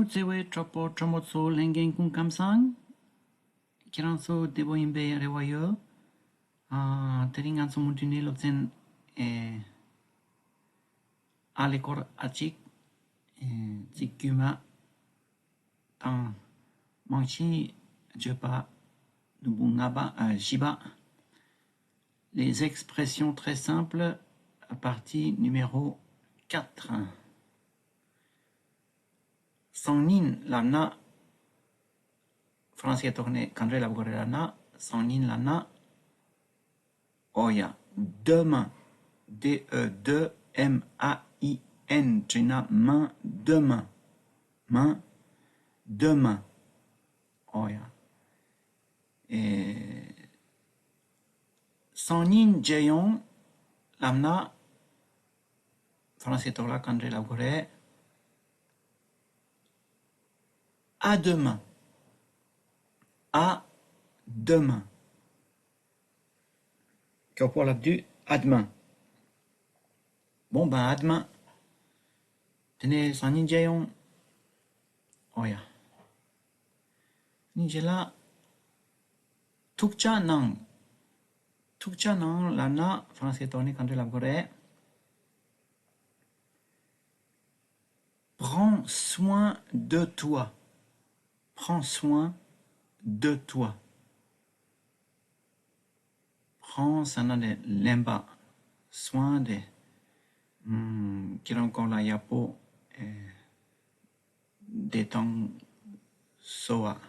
tsewe chopo chomotso lengen kun kamsang. Kiranso debo imbe rewayo. Teringan so mutine lotsen alekor achik. Tsikuma. Tan manchi jepa nubungaba shiba. Les expressions très simples, partie numéro 4. Sangnin lana, français tourné, kandre la lana, sangnin lana, oya, demain, D-E-2-M-A-I-N, China, main, demain, main, demain, oya. Et Sangnin Jeyon, lamna, français tourla, kandre la à demain. À demain. Qu'on parle l'abdu, à demain. Bon, ben, à demain. Tenez, sans ninjayon. Oh, ya. Ninjela. Tukcha nang. Tukcha nang, lana, français tourné, quand la gorée. Prends soin de toi. Prends soin de toi. Prends soin de lemba. Soin de. Qui encore la yapo. De ton soa.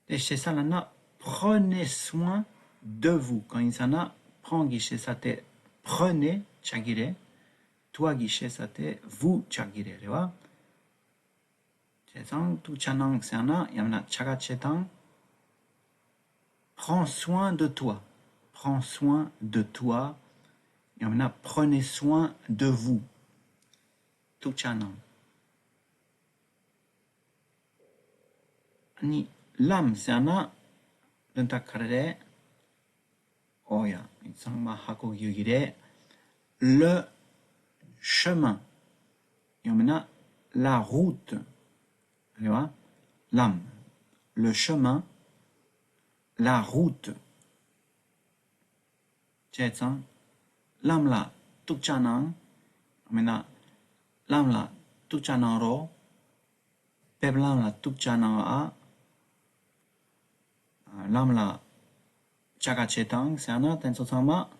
Et chez ça, là, prenez soin de vous. Quand il s'en a, prends guichet ça te. Prenez, chagire. Toi guichet ça te. Vous chagire. Tu vois? Tout chanang c'est yamna chaga chetang. Prends soin de toi. Prends soin de toi. Yamna prenez soin de vous. Tout chanang. Ni l'âme c'est denta karere. Oya. Itsangma hako yugire. Le chemin. Yamna la route. L'âme, le chemin, la route. L'âme la tukchanang, l'âme la tukchanang ro, peblam la tukchanang a, l'âme la chakachetang, c'est un tensosama.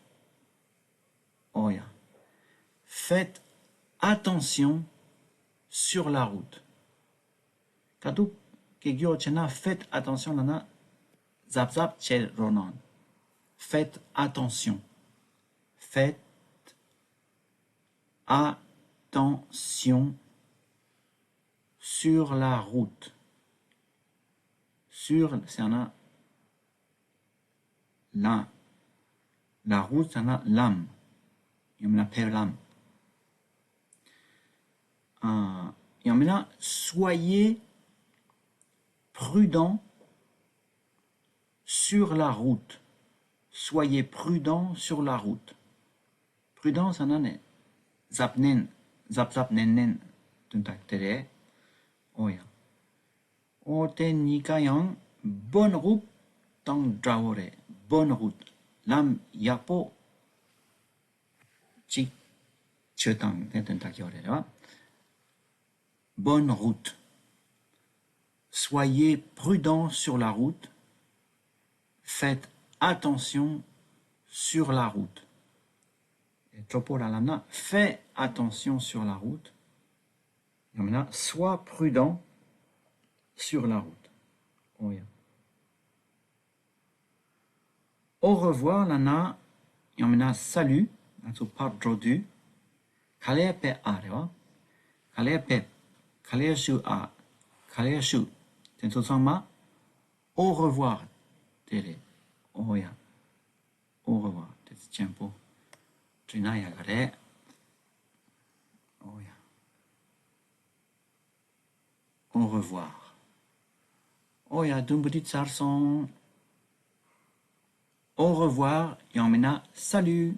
Oya. Faites attention sur la route. Kadou kegyo chena faites attention lana zap zap chel ronan. Faites attention. Faites attention sur la route. Sur c'est un la route c'est un l'âme. Il me l'appelle l'âme. Il me l'a soyez prudent sur la route. Soyez prudent sur la route. Prudent, c'est un zapnen, zap nenen, tuntaktere. Oya. Ote nikayang, bonne route, tang draore. Bonne route. Lam yapo, chik chetang, tuntakiore. Bonne route. Soyez prudents sur la route. Faites attention sur la route. Et Chopo la lana, fais attention sur la route. Yamena, sois prudent sur la route. Oh, yeah. Au revoir lana, yamena, salut. Natsu padrodu. Kale pe arewa. Kale pe. Kale shu a. Kale shu. Au revoir, télé. Oh ya. Au revoir. Tiempo. Trinaya gare. Oh ya. Au revoir. Oh ya, dumbudit sarson. Au revoir, yamena, salut.